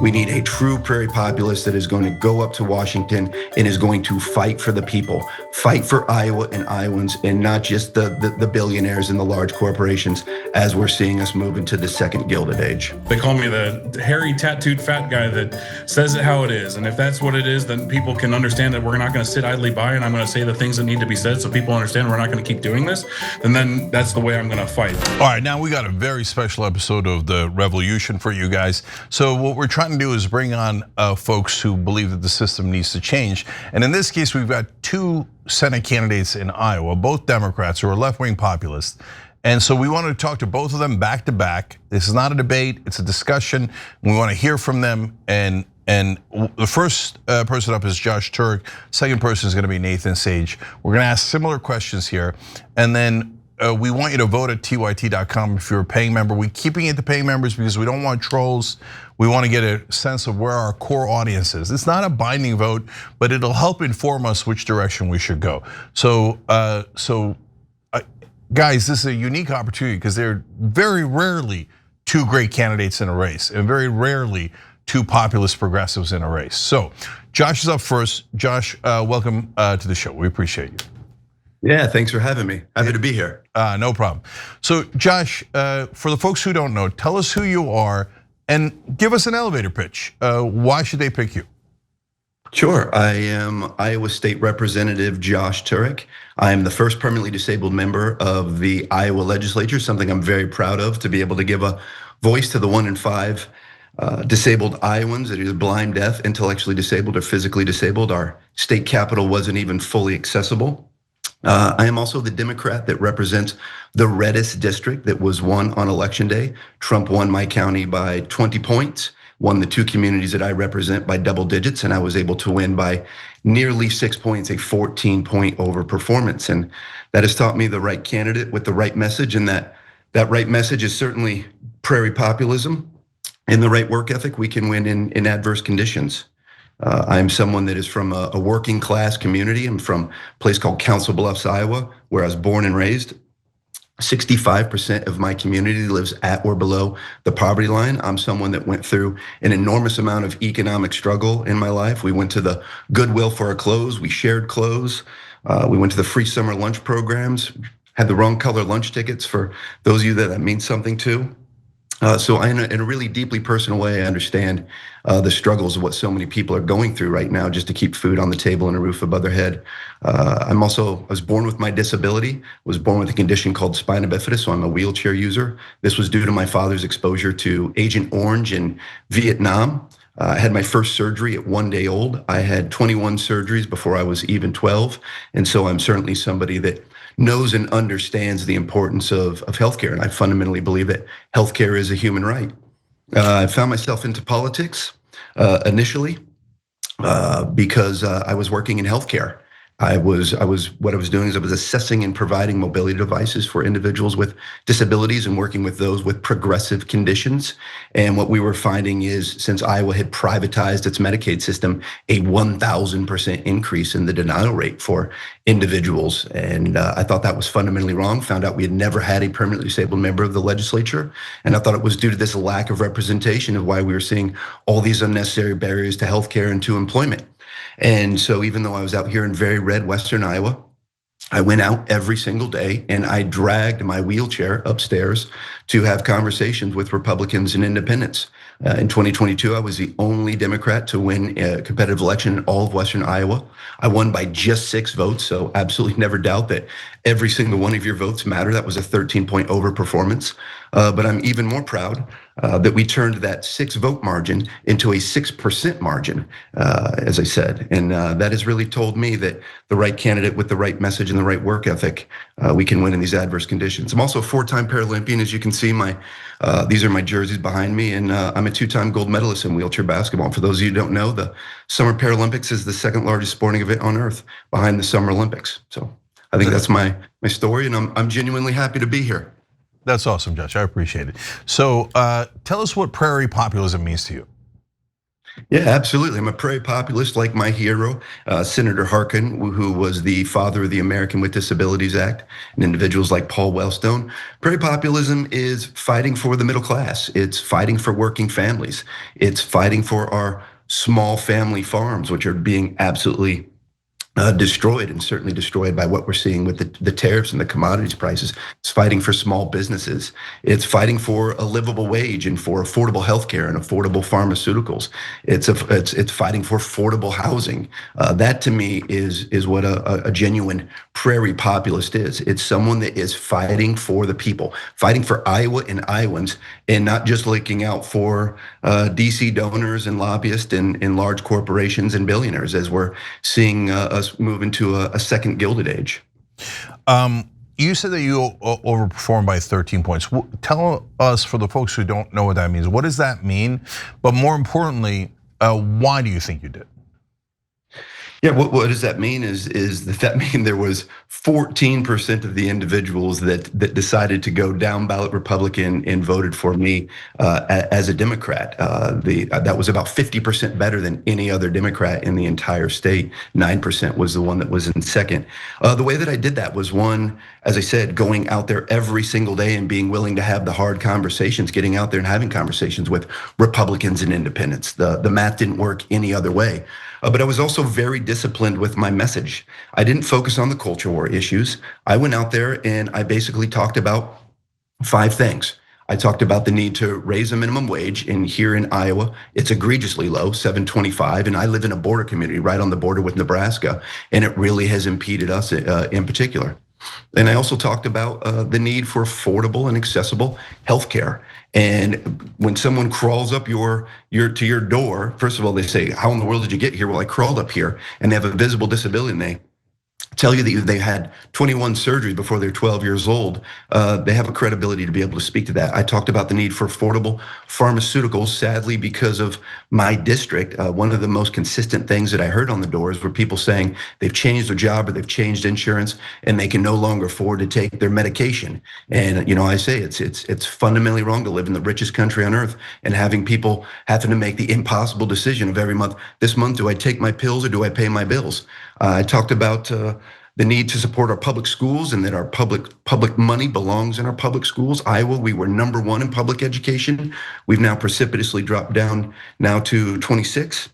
We need a true prairie populist that is going to go up to Washington and is going to fight for the people, fight for Iowa and Iowans, and not just the billionaires and the large corporations, as we're seeing us move into the second Gilded Age. They call me the hairy, tattooed fat guy that says it how it is. And if that's what it is, then people can understand that we're not going to sit idly by and I'm going to say the things that need to be said so people understand we're not going to keep doing this. And then that's the way I'm going to fight. All right, now we got a very special episode of The Revolution for you guys. So what we're trying to do is bring on folks who believe that the system needs to change. And in this case, we've got two Senate candidates in Iowa, both Democrats who are left-wing populists. And so we wanted to talk to both of them back to back. This is not a debate, it's a discussion. We want to hear from them. And the first person up is Josh Turek. Second person is going to be Nathan Sage. We're going to ask similar questions here. And then we want you to vote at tyt.com if you're a paying member. We're keeping it to paying members because we don't want trolls. We want to get a sense of where our core audience is. It's not a binding vote, but it'll help inform us which direction we should go. So, guys, this is a unique opportunity because there are very rarely two great candidates in a race, and very rarely two populist progressives in a race. So, Josh is up first. Josh, welcome to the show. We appreciate you. Yeah, thanks for having me. Happy to be here. No problem. So, Josh, for the folks who don't know, tell us who you are and give us an elevator pitch. Why should they pick you? Sure, I am Iowa State Representative Josh Turek. I am the first permanently disabled member of the Iowa legislature, something I'm very proud of, to be able to give a voice to the 1 in 5 disabled Iowans that are blind, deaf, intellectually disabled, or physically disabled. Our state capital wasn't even fully accessible. I am also the Democrat that represents the reddest district that was won on election day. Trump won my county by 20 points, won the two communities that I represent by double digits, and I was able to win by nearly 6 points, a 14-point overperformance. And that has taught me the right candidate with the right message, and that right message is certainly prairie populism. And the right work ethic, we can win in adverse conditions. I'm someone that is from a working class community. I'm from a place called Council Bluffs, Iowa, where I was born and raised. 65% of my community lives at or below the poverty line. I'm someone that went through an enormous amount of economic struggle in my life. We went to the Goodwill for our clothes. We shared clothes. We went to the free summer lunch programs, had the wrong color lunch tickets for those of you that means something to. So in a really deeply personal way, I understand the struggles of what so many people are going through right now just to keep food on the table and a roof above their head. I was born with my disability, was born with a condition called spina bifida, so I'm a wheelchair user. This was due to my father's exposure to Agent Orange in Vietnam. I had my first surgery at 1 day old. I had 21 surgeries before I was even 12. And so I'm certainly somebody that knows and understands the importance of healthcare. And I fundamentally believe that healthcare is a human right. I found myself into politics initially because I was working in healthcare. What I was doing is I was assessing and providing mobility devices for individuals with disabilities and working with those with progressive conditions. And what we were finding is, since Iowa had privatized its Medicaid system, a 1,000% increase in the denial rate for individuals. And I thought that was fundamentally wrong. Found out we had never had a permanently disabled member of the legislature. And I thought it was due to this lack of representation of why we were seeing all these unnecessary barriers to healthcare and to employment. And so even though I was out here in very red Western Iowa, I went out every single day and I dragged my wheelchair upstairs to have conversations with Republicans and independents. In 2022, I was the only Democrat to win a competitive election in all of Western Iowa. I won by just 6 votes, so absolutely never doubt that every single one of your votes matter. That was a 13-point overperformance. But I'm even more proud that we turned that 6-vote margin into a 6% margin, as I said. And that has really told me that the right candidate with the right message and the right work ethic, we can win in these adverse conditions. I'm also a 4-time Paralympian. As you can see, these are my jerseys behind me, and I'm a 2-time gold medalist in wheelchair basketball. For those of you who don't know, the Summer Paralympics is the 2nd largest sporting event on earth behind the Summer Olympics. So I think that's my story, and I'm genuinely happy to be here. That's awesome, Josh. I appreciate it. So tell us what prairie populism means to you. Yeah, absolutely. I'm a prairie populist like my hero, Senator Harkin, who was the father of the American with Disabilities Act, and individuals like Paul Wellstone. Prairie populism is fighting for the middle class. It's fighting for working families. It's fighting for our small family farms, which are being absolutely destroyed, and certainly destroyed by what we're seeing with the tariffs and the commodities prices. It's fighting for small businesses. It's fighting for a livable wage and for affordable healthcare and affordable pharmaceuticals. It's fighting for affordable housing. That to me is what a genuine prairie populist is. It's someone that is fighting for the people, fighting for Iowa and Iowans, and not just looking out for DC donors and lobbyists and large corporations and billionaires, as we're seeing us move into a second Gilded Age. You said that you overperformed by 13 points. Tell us, for the folks who don't know what that means, what does that mean? But more importantly, why do you think you did? Yeah, what does that mean does that mean there was 14% of the individuals that decided to go down ballot Republican and voted for me as a Democrat. That was about 50% better than any other Democrat in the entire state. 9% was the one that was in second. The way that I did that was, one, as I said, going out there every single day and being willing to have the hard conversations, getting out there and having conversations with Republicans and independents. The math didn't work any other way. But I was also very disciplined with my message. I didn't focus on the culture war issues. I went out there and I basically talked about 5 things. I talked about the need to raise a minimum wage, and here in Iowa, it's egregiously low, $7.25, and I live in a border community right on the border with Nebraska, and it really has impeded us in particular. And I also talked about the need for affordable and accessible healthcare. And when someone crawls up to your door, first of all, they say, "How in the world did you get here?" Well, I crawled up here, and they have a visible disability, and they tell you that they had 21 surgeries before they're 12 years old. They have a credibility to be able to speak to that. I talked about the need for affordable pharmaceuticals. Sadly, because of my district, one of the most consistent things that I heard on the doors were people saying they've changed their job or they've changed insurance and they can no longer afford to take their medication. And I say it's fundamentally wrong to live in the richest country on earth and having people having to make the impossible decision of every month. This month, do I take my pills or do I pay my bills? I talked about the need to support our public schools and that our public money belongs in our public schools. Iowa, we were #1 in public education. We've now precipitously dropped down now to 26.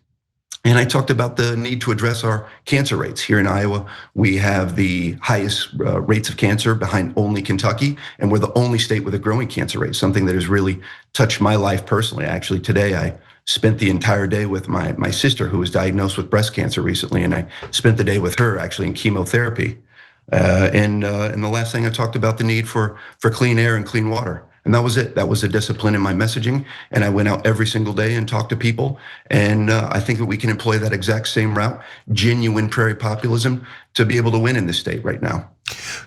And I talked about the need to address our cancer rates. Here in Iowa, we have the highest rates of cancer behind only Kentucky, and we're the only state with a growing cancer rate, something that has really touched my life personally. Actually, today I spent the entire day with my sister, who was diagnosed with breast cancer recently, and I spent the day with her actually in chemotherapy. And the last thing I talked about the need for clean air and clean water. And that was it. That was the discipline in my messaging. And I went out every single day and talked to people. And I think that we can employ that exact same route, genuine prairie populism, to be able to win in this state right now.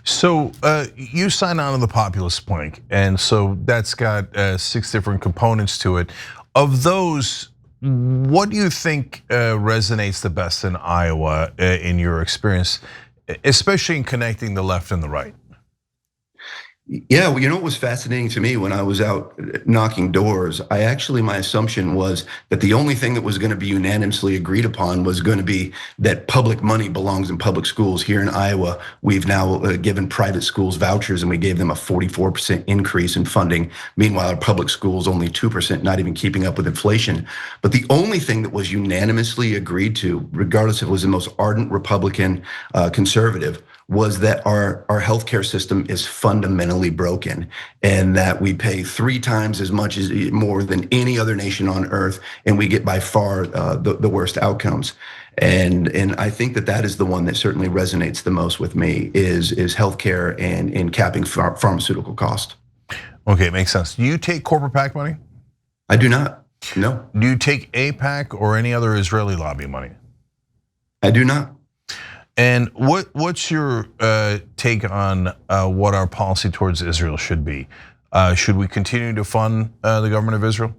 So you signed on to the Populist plank, and so that's got 6 different components to it. Of those, what do you think resonates the best in Iowa in your experience, especially in connecting the left and the right? Yeah, well, what was fascinating to me when I was out knocking doors, my assumption was that the only thing that was going to be unanimously agreed upon was going to be that public money belongs in public schools. Here in Iowa, we've now given private schools vouchers, and we gave them a 44% increase in funding. Meanwhile, our public schools only 2%, not even keeping up with inflation. But the only thing that was unanimously agreed to, regardless if it was the most ardent Republican, conservative, was that our healthcare system is fundamentally broken, and that we pay 3 times as much as more than any other nation on earth, and we get by far the worst outcomes. And I think that is the one that certainly resonates the most with me is healthcare and capping pharmaceutical cost. Okay, makes sense. Do you take corporate PAC money? I do not. No. Do you take AIPAC or any other Israeli lobby money? I do not. And what's your take on what our policy towards Israel should be? Should we continue to fund the government of Israel?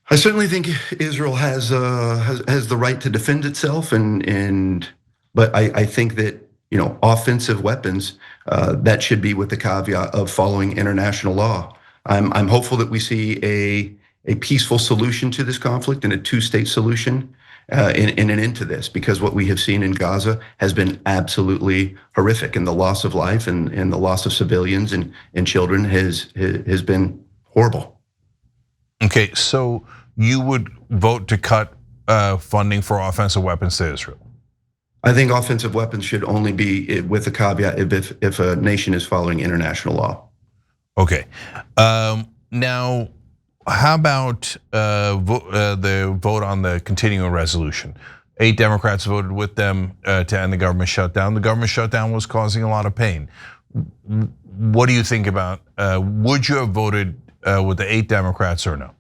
I certainly think Israel has the right to defend itself, but I think that offensive weapons that should be with the caveat of following international law. I'm hopeful that we see a peaceful solution to this conflict and a two-state solution in an end to this, because what we have seen in Gaza has been absolutely horrific, and the loss of life and the loss of civilians and children has been horrible. Okay, so you would vote to cut funding for offensive weapons to Israel? I think offensive weapons should only be with a caveat if a nation is following international law. Okay, now how about the vote on the continuing resolution? 8 Democrats voted with them to end the government shutdown. The government shutdown was causing a lot of pain. What do you think about, would you have voted with the 8 Democrats or no?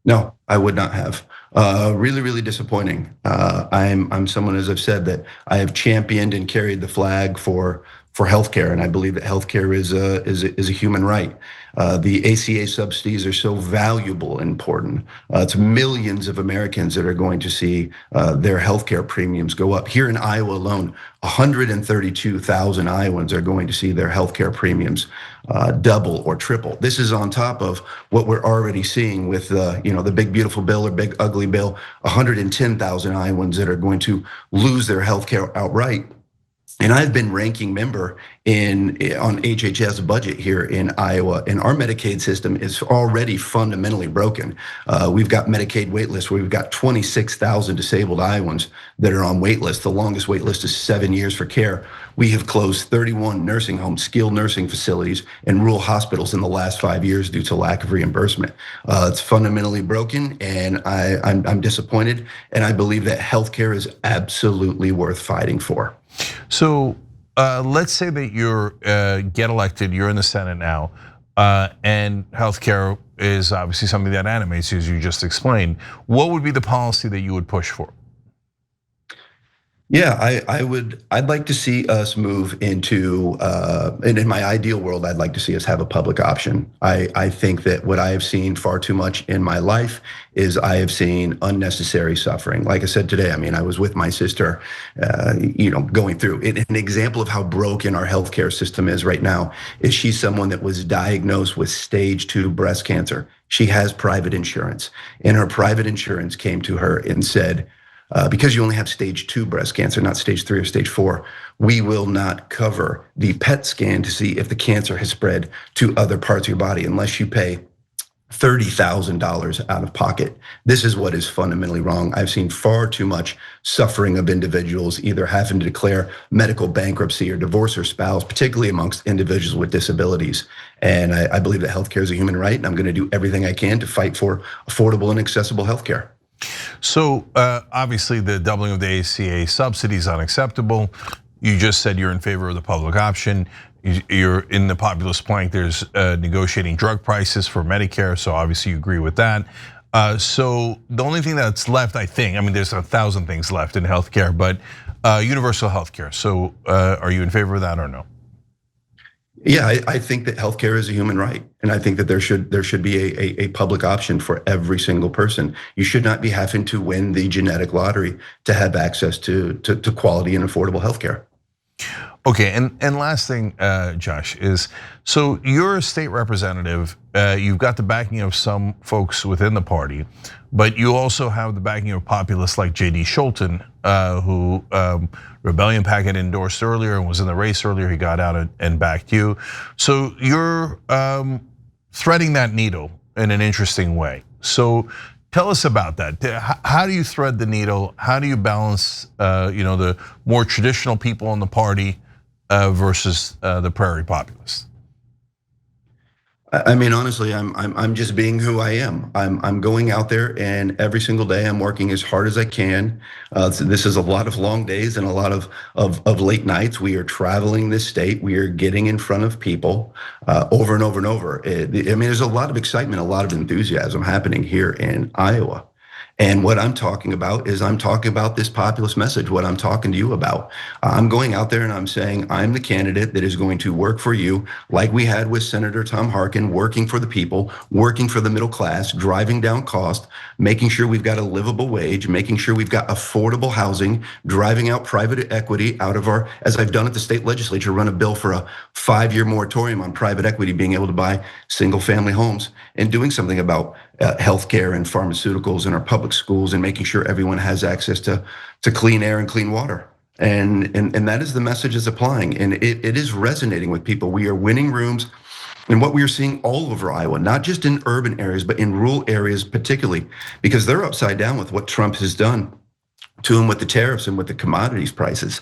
No, I would not have. Really, really disappointing. I'm someone, as I've said, that I have championed and carried the flag for healthcare, and I believe that healthcare is a human right. The ACA subsidies are so valuable and important. It's millions of Americans that are going to see their healthcare premiums go up. Here in Iowa alone, 132,000 Iowans are going to see their healthcare premiums double or triple. This is on top of what we're already seeing with the big beautiful bill or big ugly bill. 110,000 Iowans that are going to lose their healthcare outright. And I've been ranking member on HHS budget here in Iowa, and our Medicaid system is already fundamentally broken. We've got Medicaid wait lists where we've got 26,000 disabled Iowans that are on wait lists. The longest wait list is 7 years for care. We have closed 31 nursing homes, skilled nursing facilities, and rural hospitals in the last 5 years due to lack of reimbursement. It's fundamentally broken, and I'm disappointed, and I believe that healthcare is absolutely worth fighting for. So let's say that you get elected, you're in the Senate now, and healthcare is obviously something that animates you, as you just explained. What would be the policy that you would push for? Yeah, I'd like to see us move into, and in my ideal world, I'd like to see us have a public option. I think that what I have seen far too much in my life is I have seen unnecessary suffering. Like I said today, I mean, I was with my sister, going through it. An example of how broken our healthcare system is right now is she's someone that was diagnosed with stage 2 breast cancer. She has private insurance, and her private insurance came to her and said, because you only have stage 2 breast cancer, not stage 3 or stage 4, we will not cover the PET scan to see if the cancer has spread to other parts of your body unless you pay $30,000 out of pocket. This is what is fundamentally wrong. I've seen far too much suffering of individuals either having to declare medical bankruptcy or divorce their spouse, particularly amongst individuals with disabilities. And I believe that healthcare is a human right, and I'm going to do everything I can to fight for affordable and accessible healthcare. So obviously the doubling of the ACA subsidy is unacceptable. You just said you're in favor of the public option. You're in the populist plank. There's negotiating drug prices for Medicare, so obviously you agree with that. So the only thing that's left, I mean, there's 1,000 things left in healthcare, but universal healthcare. So are you in favor of that or no? Yeah, I think that healthcare is a human right, and I think that there should be a public option for every single person. You should not be having to win the genetic lottery to have access to quality and affordable healthcare. Okay, and last thing, Josh, is so you're a state representative. You've got the backing of some folks within the party, but you also have the backing of populists like J.D. Scholten, who Rebellion PAC had endorsed earlier and was in the race earlier. He got out and backed you. So you're threading that needle in an interesting way. So tell us about that. How do you thread the needle? How do you balance, the more traditional people in the party versus the prairie populists? I mean, honestly, I'm just being who I am. I'm going out there, and every single day I'm working as hard as I can. So this is a lot of long days and a lot of late nights. We are traveling this state. We are getting in front of people over and over and over. I mean, there's a lot of excitement, a lot of enthusiasm happening here in Iowa. And what I'm talking about is I'm talking about this populist message, what I'm talking to you about. I'm going out there and I'm saying I'm the candidate that is going to work for you, like we had with Senator Tom Harkin, working for the people, working for the middle class, driving down cost, making sure we've got a livable wage, making sure we've got affordable housing, driving out private equity out of our, as I've done at the state legislature, run a bill for a 5-year moratorium on private equity being able to buy single family homes, and doing something about healthcare and pharmaceuticals in our public schools and making sure everyone has access to clean air and clean water. And that is the message is applying, and it is resonating with people. We are winning rooms. And what we are seeing all over Iowa, not just in urban areas, but in rural areas particularly, because they're upside down with what Trump has done to them with the tariffs and with the commodities prices.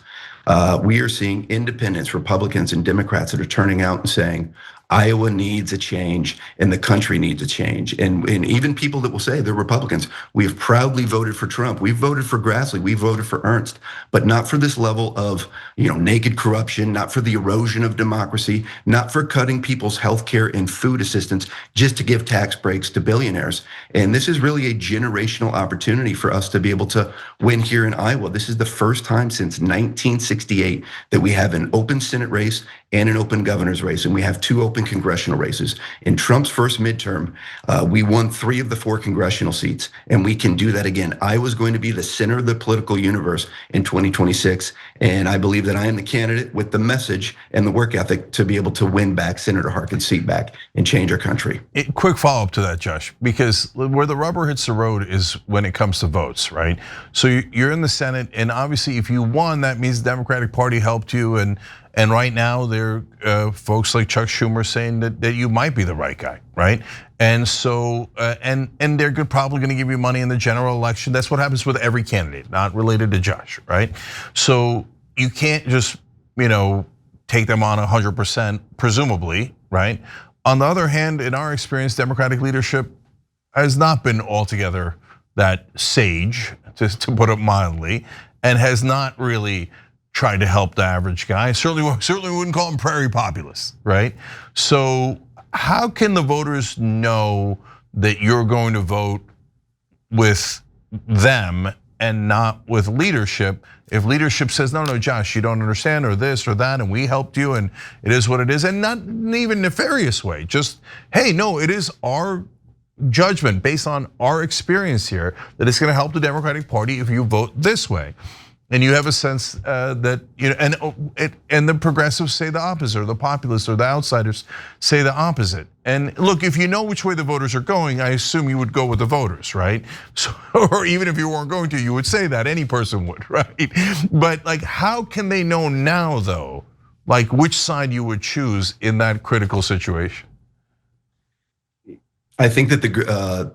We are seeing independents, Republicans, and Democrats that are turning out and saying, Iowa needs a change and the country needs a change. And even people that will say they're Republicans, we have proudly voted for Trump. We've voted for Grassley, we voted for Ernst, but not for this level of naked corruption, not for the erosion of democracy, not for cutting people's health care and food assistance just to give tax breaks to billionaires. And this is really a generational opportunity for us to be able to win here in Iowa. This is the first time since 1968 that we have an open Senate race and an open governor's race, and we have 2 open congressional races. In Trump's first midterm, we won 3 of the 4 congressional seats, and we can do that again. Iowa's going to be the center of the political universe in 2026, and I believe that I am the candidate with the message and the work ethic to be able to win back Senator Harkin's seat back and change our country. Quick follow-up to that, Josh, because where the rubber hits the road is when it comes to votes, right? So you're in the Senate, and obviously if you won, that means the Democratic Party helped you, and right now, there are folks like Chuck Schumer saying that you might be the right guy, right? And so, and they're probably going to give you money in the general election. That's what happens with every candidate, not related to Josh, right? So you can't just, take them on 100%, presumably, right? On the other hand, in our experience, Democratic leadership has not been altogether that sage, just to put it mildly, and has not really tried to help the average guy. Certainly wouldn't call them prairie populists, right? So how can the voters know that you're going to vote with them and not with leadership if leadership says, no, Josh, you don't understand, or this or that, and we helped you, and it is what it is, and not in even nefarious way, just, hey, no, it is our judgment based on our experience here that it's gonna help the Democratic Party if you vote this way. And you have a sense that, and the progressives say the opposite, or the populists or the outsiders say the opposite. And look, if you know which way the voters are going, I assume you would go with the voters, right? So, or even if you weren't going to, you would say that, any person would, right? But how can they know now though, which side you would choose in that critical situation? I think that the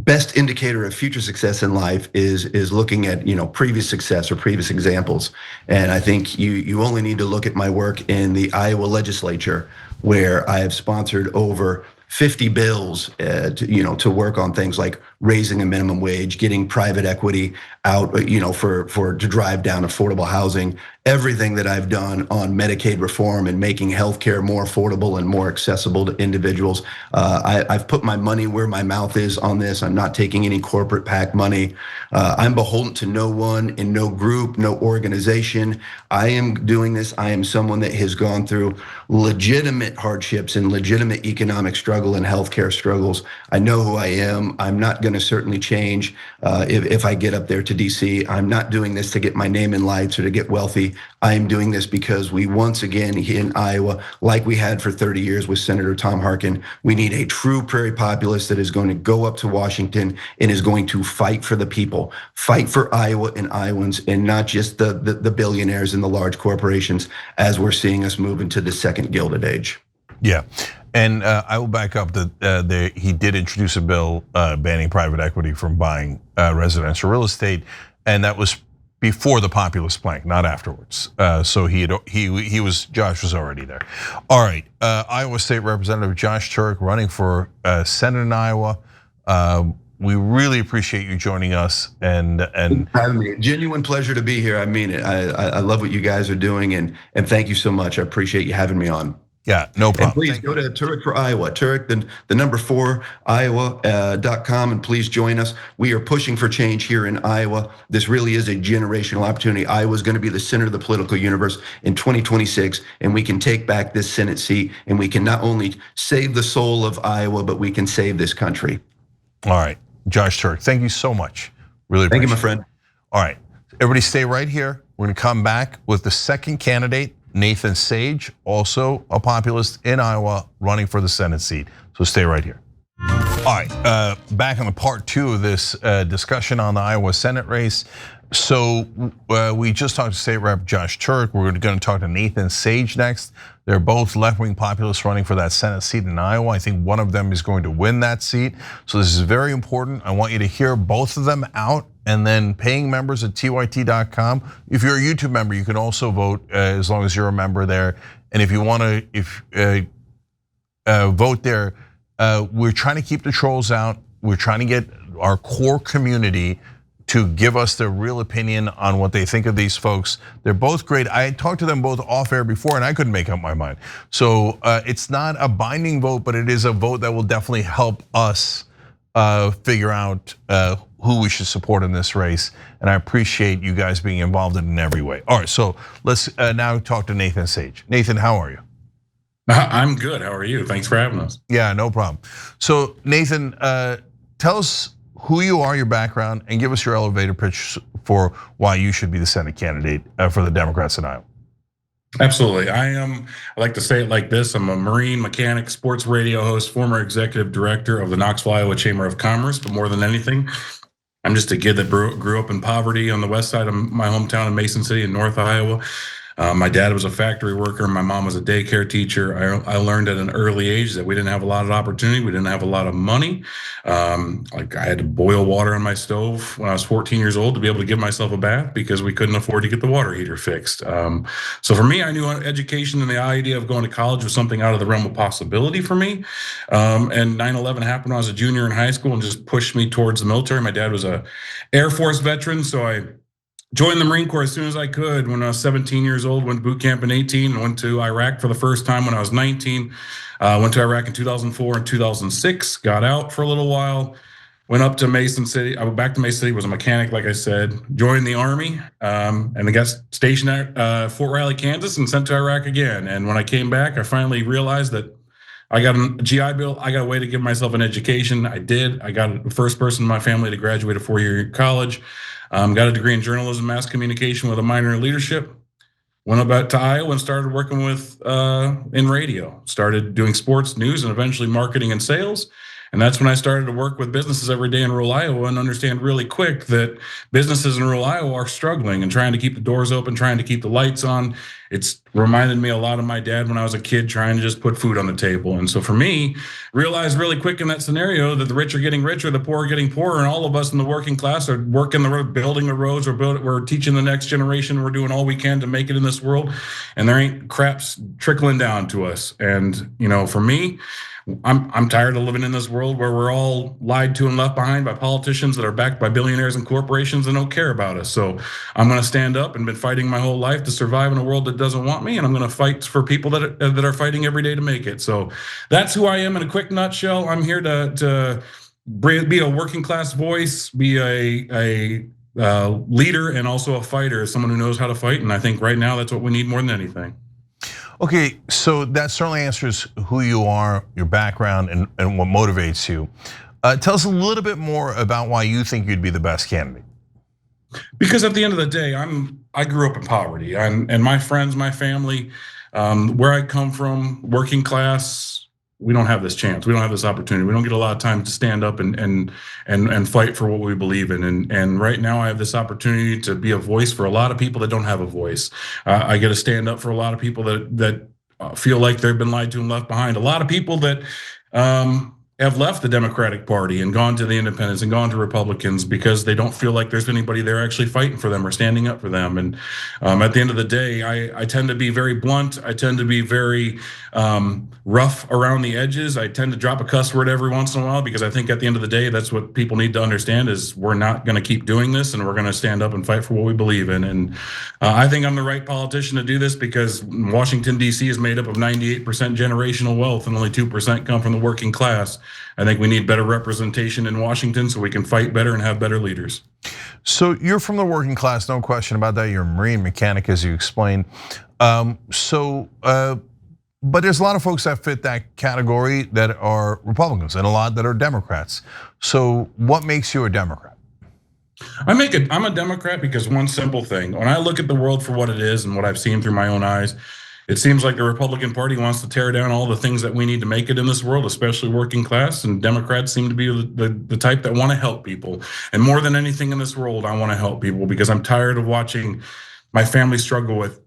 best indicator of future success in life is looking at previous success or previous examples. And I think you only need to look at my work in the Iowa legislature, where I have sponsored over 50 bills to work on things like raising a minimum wage, getting private equity out, to drive down affordable housing, everything that I've done on Medicaid reform and making healthcare more affordable and more accessible to individuals. I've put my money where my mouth is on this. I'm not taking any corporate PAC money. I'm beholden to no one and no group, no organization. I am doing this. I am someone that has gone through legitimate hardships and legitimate economic struggle and healthcare struggles. I know who I am. I'm not going to certainly change if I get up there to DC. I'm not doing this to get my name in lights or to get wealthy. I am doing this because we once again in Iowa, like we had for 30 years with Senator Tom Harkin, we need a true prairie populist that is going to go up to Washington and is going to fight for the people, fight for Iowa and Iowans, and not just the billionaires and the large corporations, as we're seeing us move into the second Gilded Age. Yeah, and I will back up that he did introduce a bill banning private equity from buying residential real estate, and that was before the populist plank, not afterwards. So Josh was already there. All right, Iowa State Representative Josh Turek running for Senate in Iowa. We really appreciate you joining us and having me. Genuine pleasure to be here. I mean it. I love what you guys are doing, and thank you so much. I appreciate you having me on. Yeah, no problem. And please go to Turek for Iowa, Turek, the number 4 Iowa.com, and please join us. We are pushing for change here in Iowa. This really is a generational opportunity. Iowa is going to be the center of the political universe in 2026, and we can take back this Senate seat, and we can not only save the soul of Iowa, but we can save this country. All right, Josh Turek, thank you so much. Really appreciate it. Thank you, my friend. All right, everybody stay right here. We're going to come back with the second candidate, Nathan Sage, also a populist in Iowa, running for the Senate seat. So stay right here. All right, back on the part 2 of this discussion on the Iowa Senate race. So we just talked to State Rep Josh Turek. We're going to talk to Nathan Sage next. They're both left-wing populists running for that Senate seat in Iowa. I think one of them is going to win that seat. So this is very important. I want you to hear both of them out, and then paying members at tyt.com. If you're a YouTube member, you can also vote as long as you're a member there. And if you want to vote there, we're trying to keep the trolls out. We're trying to get our core community to give us their real opinion on what they think of these folks. They're both great. I talked to them both off air before and I couldn't make up my mind. So it's not a binding vote, but it is a vote that will definitely help us figure out who we should support in this race. And I appreciate you guys being involved in every way. All right, so let's now talk to Nathan Sage. Nathan, how are you? I'm good. How are you? Thanks for having us. Yeah, no problem. So Nathan, tell us who you are, your background, and give us your elevator pitch for why you should be the Senate candidate for the Democrats in Iowa. Absolutely. I like to say it like this. I'm a Marine mechanic, sports radio host, former executive director of the Knoxville, Iowa Chamber of Commerce. But more than anything, I'm just a kid that grew up in poverty on the west side of my hometown in Mason City in North Iowa. My dad was a factory worker. My mom was a daycare teacher. I learned at an early age that we didn't have a lot of opportunity. We didn't have a lot of money. Like I had to boil water on my stove when I was 14 years old to be able to give myself a bath because we couldn't afford to get the water heater fixed. So for me, I knew education and the idea of going to college was something out of the realm of possibility for me. And 9/11 happened when I was a junior in high school and just pushed me towards the military. My dad was a Air Force veteran, so I joined the Marine Corps as soon as I could when I was 17 years old, went to boot camp in 18, and went to Iraq for the first time when I was 19. Went to Iraq in 2004 and 2006, got out for a little while, went up to Mason City. I went back to Mason City, was a mechanic, like I said, joined the Army, and I got stationed at Fort Riley, Kansas, and sent to Iraq again. And when I came back, I finally realized that I got a GI Bill. I got a way to give myself an education. I did. I got the first person in my family to graduate a 4-year college. Got a degree in journalism, mass communication with a minor in leadership. Went up back to Iowa and started working with in radio. Started doing sports news and eventually marketing and sales. And that's when I started to work with businesses every day in rural Iowa and understand really quick that businesses in rural Iowa are struggling and trying to keep the doors open, trying to keep the lights on. It's reminded me a lot of my dad when I was a kid trying to just put food on the table. And so for me, realized really quick in that scenario that the rich are getting richer, the poor are getting poorer, and all of us in the working class are working the road, building the roads, we're teaching the next generation, we're doing all we can to make it in this world, and there ain't craps trickling down to us. And for me, I'm tired of living in this world where we're all lied to and left behind by politicians that are backed by billionaires and corporations and don't care about us. So I'm going to stand up and been fighting my whole life to survive in a world that doesn't want me, and I'm going to fight for people that are fighting every day to make it. So that's who I am in a quick nutshell. I'm here to be a working class voice, be a leader, and also a fighter, someone who knows how to fight. And I think right now that's what we need more than anything. Okay, so that certainly answers who you are, your background, and what motivates you. Tell us a little bit more about why you think you'd be the best candidate. Because at the end of the day, I grew up in poverty, and my friends, my family, where I come from, working class, we don't have this chance. We don't have this opportunity. We don't get a lot of time to stand up and fight for what we believe in. And right now, I have this opportunity to be a voice for a lot of people that don't have a voice. I get to stand up for a lot of people that feel like they've been lied to and left behind. A lot of people that have left the Democratic Party and gone to the independents and gone to Republicans because they don't feel like there's anybody there actually fighting for them or standing up for them. And at the end of the day, I tend to be very blunt. I tend to be very rough around the edges. I tend to drop a cuss word every once in a while because I think at the end of the day, that's what people need to understand is we're not going to keep doing this, and we're going to stand up and fight for what we believe in. And I think I'm the right politician to do this because Washington, D.C. is made up of 98% generational wealth and only 2% come from the working class. I think we need better representation in Washington so we can fight better and have better leaders. So you're from the working class, no question about that. You're a Marine mechanic, as you explained. But there's a lot of folks that fit that category that are Republicans and a lot that are Democrats. So what makes you a Democrat? I'm a Democrat because one simple thing. When I look at the world for what it is and what I've seen through my own eyes, It seems like the Republican Party wants to tear down all the things that we need to make it in this world, especially working class. And Democrats seem to be the type that want to help people. And more than anything in this world, I want to help people because I'm tired of watching my family struggle with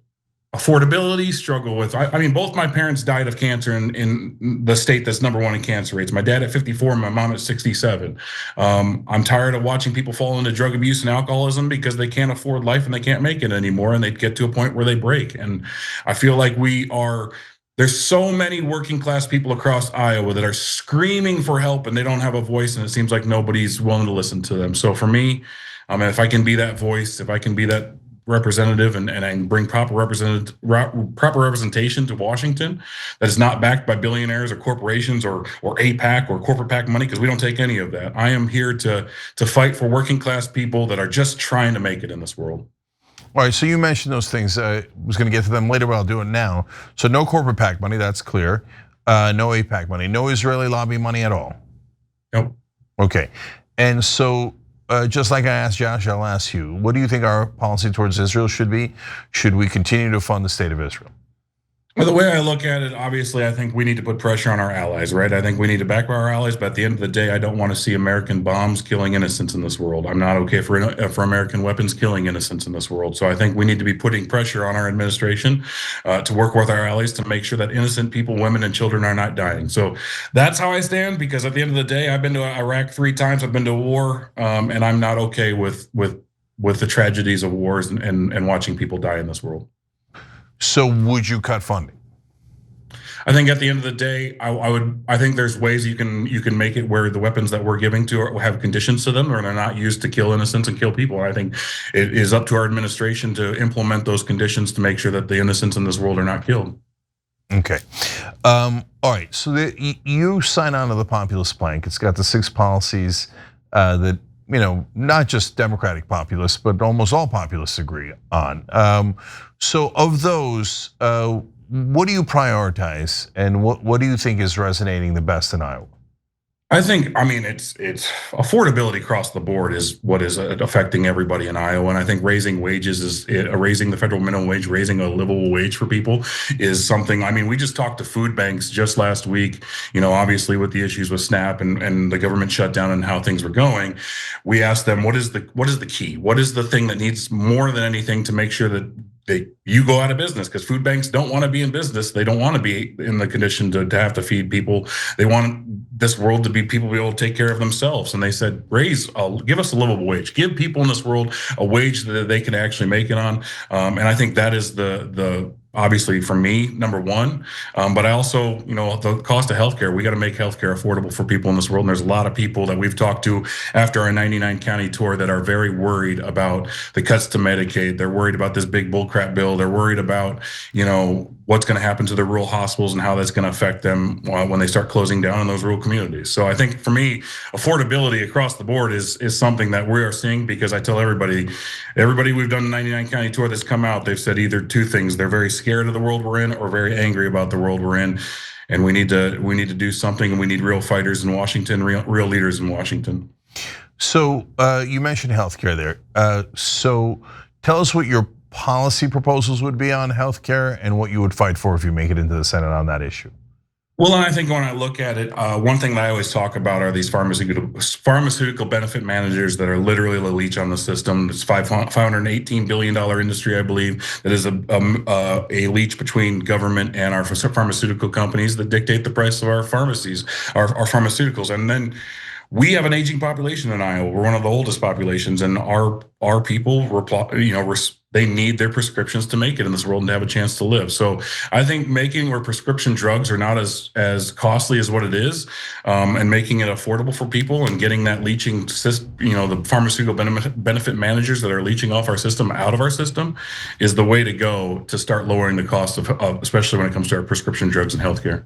affordability, struggle with, I mean, both my parents died of cancer in the state that's #1 in cancer rates. My dad at 54, my mom at 67. I'm tired of watching people fall into drug abuse and alcoholism because they can't afford life and they can't make it anymore. And they get to a point where they break. And I feel like there's so many working class people across Iowa that are screaming for help and they don't have a voice, and it seems like nobody's willing to listen to them. So for me, if I can be that voice, if I can be that representative and I bring proper representation to Washington that is not backed by billionaires or corporations or APAC or corporate PAC money, because we don't take any of that. I am here to fight for working class people that are just trying to make it in this world. All right, so you mentioned those things. I was going to get to them later, but I'll do it now. So no corporate PAC money, that's clear. No APAC money, no Israeli lobby money at all. Nope. Okay, and so just like I asked Josh, I'll ask you, what do you think our policy towards Israel should be? Should we continue to fund the state of Israel? Well, the way I look at it, obviously, I think we need to put pressure on our allies, right? I think we need to back our allies, but at the end of the day, I don't want to see American bombs killing innocents in this world. I'm not okay for American weapons killing innocents in this world. So I think we need to be putting pressure on our administration to work with our allies to make sure that innocent people, women, and children are not dying. So that's how I stand, because at the end of the day, I've been to Iraq 3 times. I've been to war, and I'm not okay with the tragedies of wars and watching people die in this world. So would you cut funding? I think at the end of the day, I think there's ways you can make it where the weapons that we're giving to have conditions to them, or they're not used to kill innocents and kill people. I think it is up to our administration to implement those conditions to make sure that the innocents in this world are not killed. Okay, all right. So you sign on to the populist plank. It's got the 6 policies that, not just Democratic populists, but almost all populists agree on. So of those, what do you prioritize, and what do you think is resonating the best in Iowa? I think, it's affordability across the board is what is affecting everybody in Iowa. And I think raising wages raising the federal minimum wage, raising a livable wage for people is something. We just talked to food banks just last week, obviously with the issues with SNAP and the government shutdown and how things were going. We asked them, what is the key? What is the thing that needs more than anything to make sure that you go out of business? Because food banks don't want to be in business. They don't want to be in the condition to have to feed people. They want this world to be people be able to take care of themselves. And they said, give us a livable wage. Give people in this world a wage that they can actually make it on. And I think that is the obviously for me, #1. But I also, the cost of healthcare, we got to make healthcare affordable for people in this world. And there's a lot of people that we've talked to after our 99 county tour that are very worried about the cuts to Medicaid. They're worried about this big bullcrap bill. They're worried about, what's going to happen to the rural hospitals and how that's going to affect them when they start closing down in those rural communities. So I think for me, affordability across the board is something that we are seeing, because I tell everybody we've done the 99 county tour that's come out, they've said either 2 things. They're very scared of the world we're in or very angry about the world we're in. And we need to do something, and we need real fighters in Washington, real leaders in Washington. So you mentioned healthcare there. So tell us what your policy proposals would be on healthcare and what you would fight for if you make it into the Senate on that issue. Well, and I think when I look at it, one thing that I always talk about are these pharmaceutical benefit managers that are literally the leech on the system. It's $518 billion industry, I believe, that is a leech between government and our pharmaceutical companies that dictate the price of our pharmacies, our pharmaceuticals. And then we have an aging population in Iowa. We're one of the oldest populations, and our people, they need their prescriptions to make it in this world and to have a chance to live. So I think making where prescription drugs are not as costly as what it is, and making it affordable for people and getting that leeching system, the pharmaceutical benefit managers that are leeching off our system out of our system, is the way to go to start lowering the cost of especially when it comes to our prescription drugs and healthcare.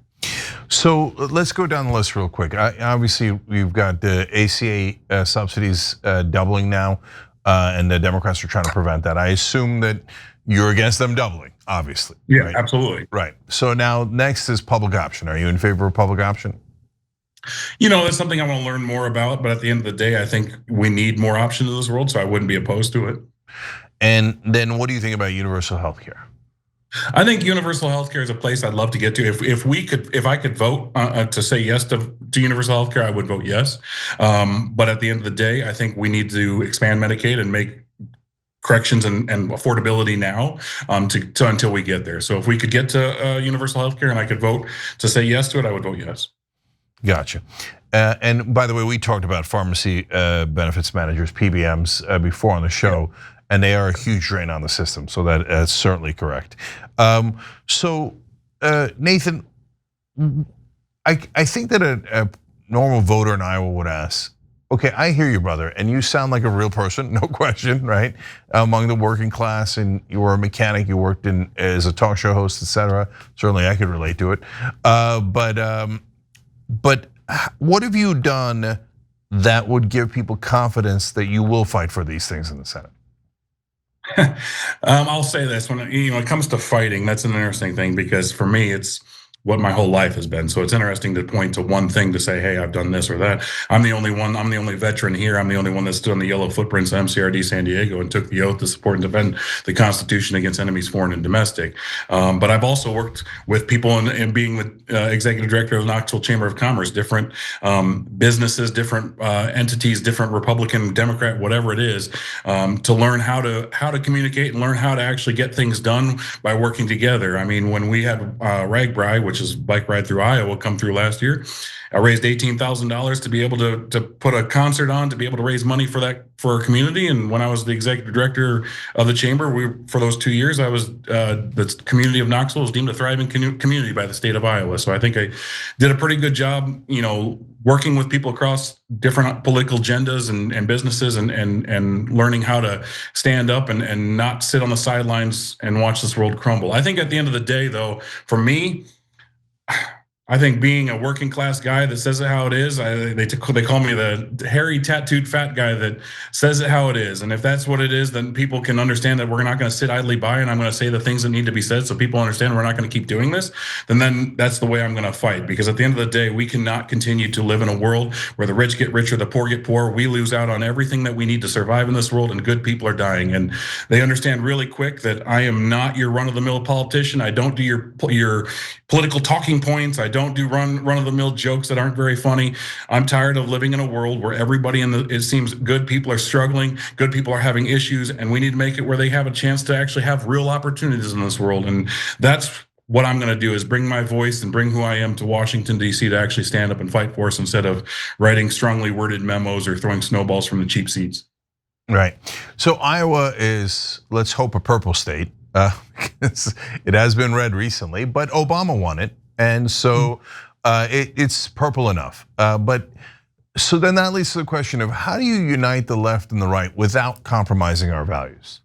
So let's go down the list real quick. Obviously, we've got the ACA subsidies doubling now, and the Democrats are trying to prevent that. I assume that you're against them doubling, obviously. Yeah, right? Absolutely. Right. So now next is public option. Are you in favor of public option? That's something I want to learn more about. But at the end of the day, I think we need more options in this world, so I wouldn't be opposed to it. And then what do you think about universal health care? I think universal healthcare is a place I'd love to get to. If I could vote to say yes to universal healthcare, I would vote yes. But at the end of the day, I think we need to expand Medicaid and make corrections and affordability now to until we get there. So if we could get to universal healthcare and I could vote to say yes to it, I would vote yes. Gotcha. And by the way, we talked about pharmacy benefits managers, PBMs, before on the show, and they are a huge drain on the system. So that's certainly correct. So Nathan, I think that a normal voter in Iowa would ask, okay, I hear you, brother, and you sound like a real person, no question, right? Among the working class, and you were a mechanic, you worked as a talk show host, etc. Certainly, I could relate to it. But what have you done that would give people confidence that you will fight for these things in the Senate? I'll say this: when it comes to fighting, that's an interesting thing because for me, it's what my whole life has been. So it's interesting to point to one thing to say, hey, I've done this or that. I'm the only one, I'm the only veteran here. I'm the only one that stood on the yellow footprints of MCRD San Diego and took the oath to support and defend the Constitution against enemies, foreign and domestic. But I've also worked with people and being the executive director of the Knoxville Chamber of Commerce, different businesses, different entities, different Republican, Democrat, whatever it is, to learn how to communicate and learn how to actually get things done by working together. I mean, when we had RAGBRAI, which is Bike Ride Through Iowa, come through last year, I raised $18,000 to be able to put a concert on, to be able to raise money for our community. And when I was the executive director of the chamber, for those 2 years, I was the community of Knoxville was deemed a thriving community by the state of Iowa. So I think I did a pretty good job, working with people across different political agendas and businesses and learning how to stand up and not sit on the sidelines and watch this world crumble. I think at the end of the day, though, for me, I think being a working class guy that says it how it is, they call me the hairy tattooed fat guy that says it how it is. And if that's what it is, then people can understand that we're not going to sit idly by and I'm going to say the things that need to be said so people understand we're not going to keep doing this. Then that's the way I'm going to fight. Because at the end of the day, we cannot continue to live in a world where the rich get richer, the poor get poor. We lose out on everything that we need to survive in this world, and good people are dying. And they understand really quick that I am not your run-of-the-mill politician. I don't do your political talking points. I don't do run-of-the-mill jokes that aren't very funny. I'm tired of living in a world where everybody it seems good people are struggling, good people are having issues, and we need to make it where they have a chance to actually have real opportunities in this world. And that's what I'm going to do, is bring my voice and bring who I am to Washington, D.C. to actually stand up and fight for us instead of writing strongly worded memos or throwing snowballs from the cheap seats. Right. So Iowa is, let's hope, a purple state. It has been red recently, but Obama won it. And so it's purple enough. But so then that leads to the question of how do you unite the left and the right without compromising our values?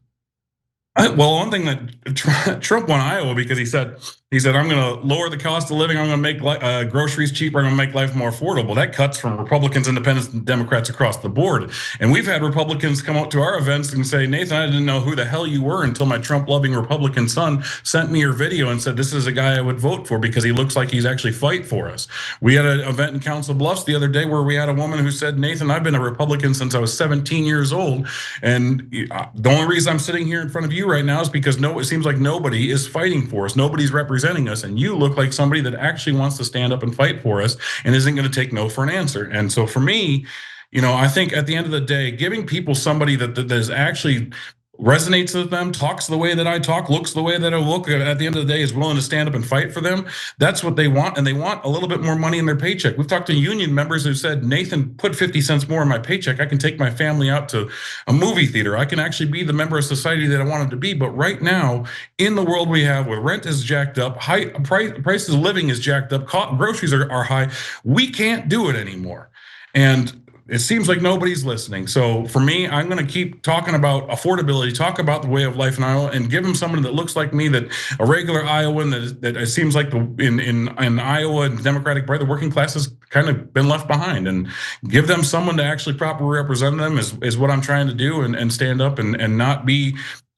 Well, one thing that Trump won Iowa because he said, I'm going to lower the cost of living. I'm going to make groceries cheaper. I'm going to make life more affordable. That cuts from Republicans, Independents, and Democrats across the board. And we've had Republicans come out to our events and say, Nathan, I didn't know who the hell you were until my Trump-loving Republican son sent me your video and said, this is a guy I would vote for because he looks like he's actually fight for us. We had an event in Council Bluffs the other day where we had a woman who said, Nathan, I've been a Republican since I was 17 years old. And the only reason I'm sitting here in front of you right now is because it seems like nobody is fighting for us. Nobody's representing us. And you look like somebody that actually wants to stand up and fight for us and isn't going to take no for an answer. And so for me, I think at the end of the day, giving people somebody that is actually resonates with them, talks the way that I talk, looks the way that I look, at the end of the day is willing to stand up and fight for them. That's what they want, and they want a little bit more money in their paycheck. We've talked to union members who said, Nathan, put 50 cents more in my paycheck. I can take my family out to a movie theater. I can actually be the member of society that I wanted to be. But right now, in the world we have where rent is jacked up, high prices of living is jacked up, groceries are high, we can't do it anymore. And it seems like nobody's listening. So for me, I'm going to keep talking about affordability, talk about the way of life in Iowa, and give them someone that looks like me, that a regular Iowan that it seems like in Iowa and Democratic Party, the working class has kind of been left behind, and give them someone to actually properly represent them is what I'm trying to do, and stand up and not be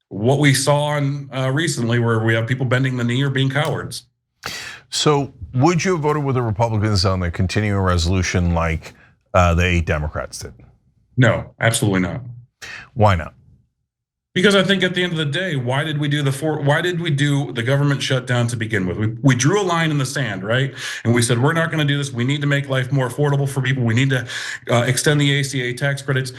what we saw recently, where we have people bending the knee or being cowards. So would you have voted with the Republicans on the continuing resolution like the 8 Democrats did? No, absolutely not. Why not? Because I think at the end of the day, why did we do the government shutdown to begin with? We drew a line in the sand, right? And we said, we're not going to do this. We need to make life more affordable for people. We need to extend the ACA tax credits.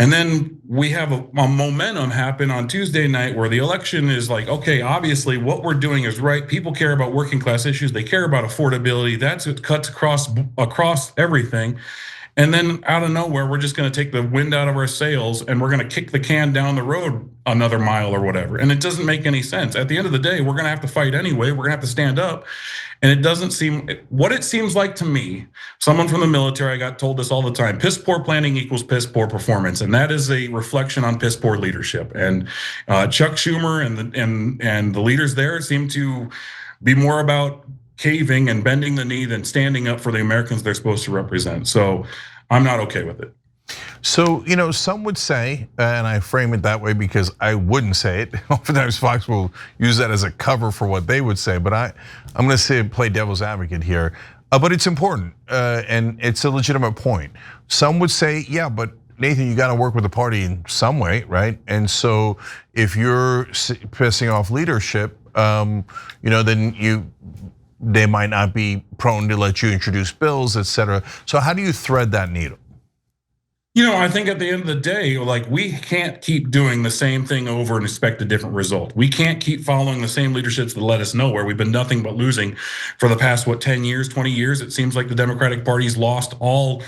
And then we have a momentum happen on Tuesday night where the election is like, okay, obviously what we're doing is right. People care about working class issues. They care about affordability. That's what cuts across everything. And then out of nowhere, we're just going to take the wind out of our sails and we're going to kick the can down the road another mile or whatever. And it doesn't make any sense. At the end of the day, we're going to have to fight anyway. We're going to have to stand up. And it doesn't seem, what it seems like to me, someone from the military, I got told this all the time, piss poor planning equals piss poor performance. And that is a reflection on piss poor leadership. And Chuck Schumer and the leaders there seem to be more about caving and bending the knee than standing up for the Americans they're supposed to represent. So I'm not okay with it. So, some would say, and I frame it that way because I wouldn't say it. Oftentimes Fox will use that as a cover for what they would say, but I'm gonna play devil's advocate here. But it's important, and it's a legitimate point. Some would say, yeah, but Nathan, you gotta work with the party in some way, right? And so if you're pissing off leadership, then they might not be prone to let you introduce bills, et cetera. So how do you thread that needle? I think at the end of the day, like we can't keep doing the same thing over and expect a different result. We can't keep following the same leaderships that led us nowhere. We've been nothing but losing for the past, 10 years, 20 years. It seems like the Democratic Party's lost all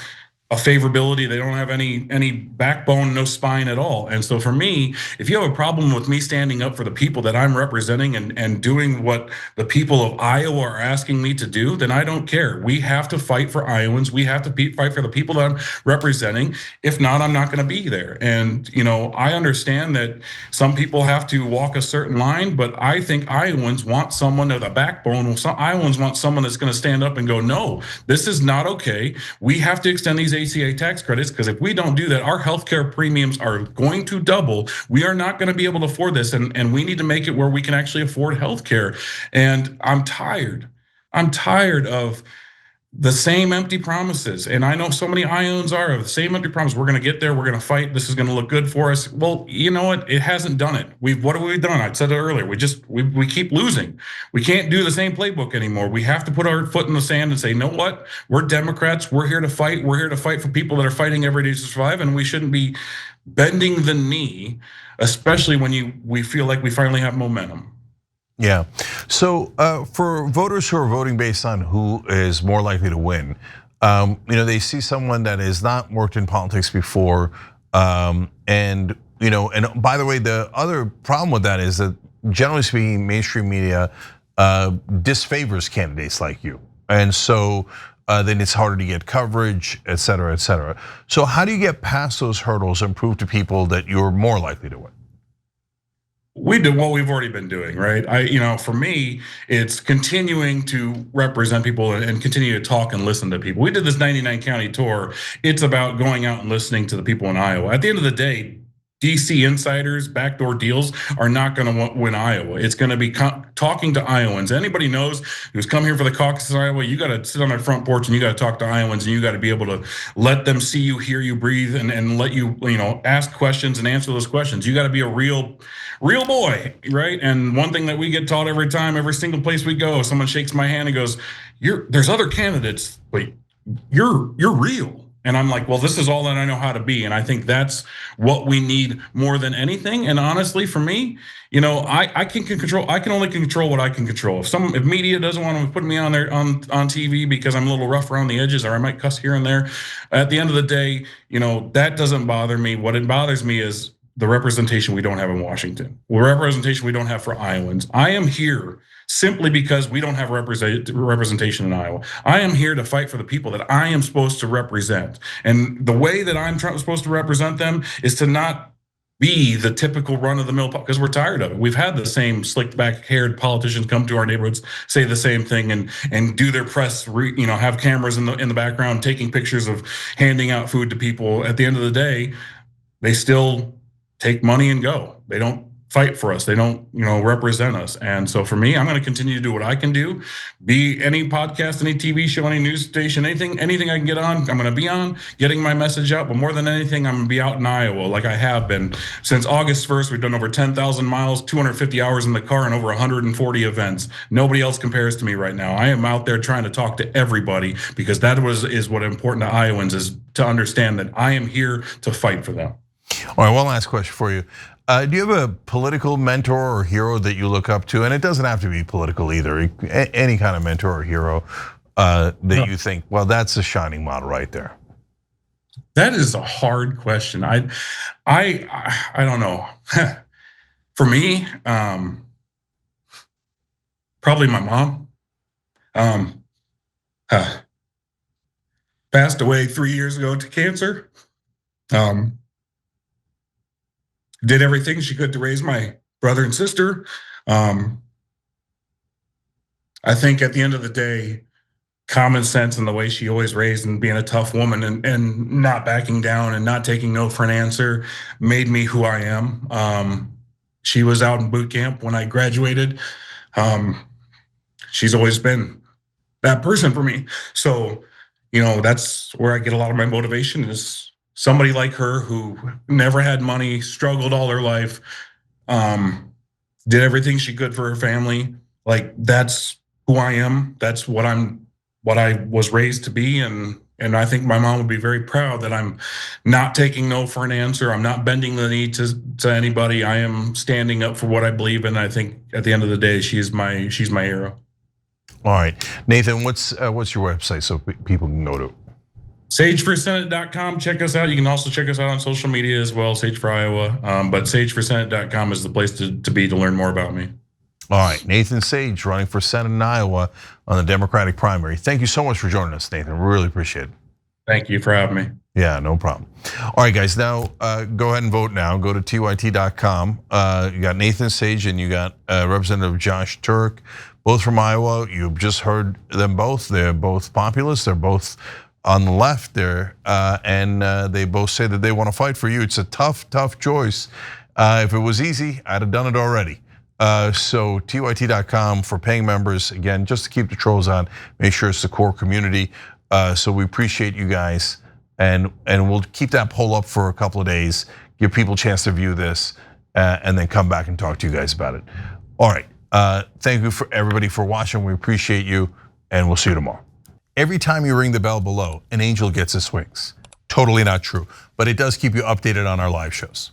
a favorability. They don't have any backbone, no spine at all. And so for me, if you have a problem with me standing up for the people that I'm representing and doing what the people of Iowa are asking me to do, then I don't care. We have to fight for Iowans. We have to fight for the people that I'm representing. If not, I'm not going to be there. And I understand that some people have to walk a certain line, but I think Iowans want someone with a backbone. Iowans want someone that's going to stand up and go, no, this is not okay. We have to extend these ACA tax credits, because if we don't do that, our healthcare premiums are going to double. We are not going to be able to afford this, and we need to make it where we can actually afford healthcare. And I'm tired of the same empty promises. And I know so many Iowans are of the same empty promise. We're going to get there. We're going to fight. This is going to look good for us. Well, you know what? It hasn't done it. What have we done? I said it earlier. We keep losing. We can't do the same playbook anymore. We have to put our foot in the sand and say, you know what? We're Democrats. We're here to fight. We're here to fight for people that are fighting every day to survive. And we shouldn't be bending the knee, especially when we feel like we finally have momentum. Yeah. So for voters who are voting based on who is more likely to win, they see someone that has not worked in politics before, and by the way, the other problem with that is that generally speaking, mainstream media disfavors candidates like you, and so then it's harder to get coverage, et cetera, et cetera. So how do you get past those hurdles and prove to people that you're more likely to win? We do what we've already been doing, right? For me, it's continuing to represent people and continue to talk and listen to people. We did this 99 county tour. It's about going out and listening to the people in Iowa. At the end of the day, DC insiders, backdoor deals are not going to win Iowa. It's going to be talking to Iowans. Anybody knows who's come here for the caucus in Iowa, you got to sit on their front porch and you got to talk to Iowans, and you got to be able to let them see you, hear you, breathe, and let you, ask questions and answer those questions. You got to be a real boy, right? And one thing that we get taught every time, every single place we go, someone shakes my hand and goes, there's other candidates, but you're real. And I'm like, well, this is all that I know how to be. And I think that's what we need more than anything. And honestly, for me, I can only control what I can control. If media doesn't want to put me on there on TV because I'm a little rough around the edges, or I might cuss here and there, at the end of the day, that doesn't bother me. What it bothers me is the representation we don't have in Washington, the representation we don't have for Iowans. I am here simply because we don't have representation in Iowa. I am here to fight for the people that I am supposed to represent. And the way that I'm supposed to represent them is to not be the typical run-of-the-mill, because we're tired of it. We've had the same slicked back-haired politicians come to our neighborhoods, say the same thing, and do their press, have cameras in the background, taking pictures of handing out food to people. At the end of the day, they still take money and go. They don't fight for us. They don't, represent us. And so for me, I'm going to continue to do what I can do. Be any podcast, any TV show, any news station, anything I can get on, I'm going to be on, getting my message out. But more than anything, I'm going to be out in Iowa like I have been since August 1st. We've done over 10,000 miles, 250 hours in the car, and over 140 events. Nobody else compares to me right now. I am out there trying to talk to everybody, because that is what important to Iowans, is to understand that I am here to fight for them. All right, one last question for you. Do you have a political mentor or hero that you look up to? And it doesn't have to be political either. Any kind of mentor or hero that you think, well, that's a shining model right there. That is a hard question. I don't know. For me, probably my mom. Passed away 3 years ago to cancer. Did everything she could to raise my brother and sister. I think at the end of the day, common sense and the way she always raised, and being a tough woman and not backing down and not taking no for an answer, made me who I am. She was out in boot camp when I graduated. She's always been that person for me. So, that's where I get a lot of my motivation, is somebody like her who never had money, struggled all her life, did everything she could for her family. Like, that's who I am. That's what I was raised to be. And I think my mom would be very proud that I'm not taking no for an answer. I'm not bending the knee to anybody. I am standing up for what I believe in. I think at the end of the day, she's my hero. All right, Nathan, what's your website so people can go to? SageForSenate.com. Check us out. You can also check us out on social media as well, Sage for Iowa. But SageForSenate.com is the place to be to learn more about me. All right, Nathan Sage, running for Senate in Iowa on the Democratic primary. Thank you so much for joining us, Nathan. We really appreciate it. Thank you for having me. Yeah, no problem. All right, guys, now go ahead and vote now. Go to tyt.com. You got Nathan Sage and you got Representative Josh Turek, both from Iowa. You've just heard them both. They're both populists. They're both on the left there, and they both say that they want to fight for you. It's a tough choice. If it was easy, I'd have done it already. So tyt.com for paying members, again, just to keep the trolls on, make sure it's the core community. So we appreciate you guys, and we'll keep that poll up for a couple of days, give people a chance to view this, and then come back and talk to you guys about it. All right, thank you for everybody for watching. We appreciate you, and we'll see you tomorrow. Every time you ring the bell below, an angel gets its wings. Totally not true, but it does keep you updated on our live shows.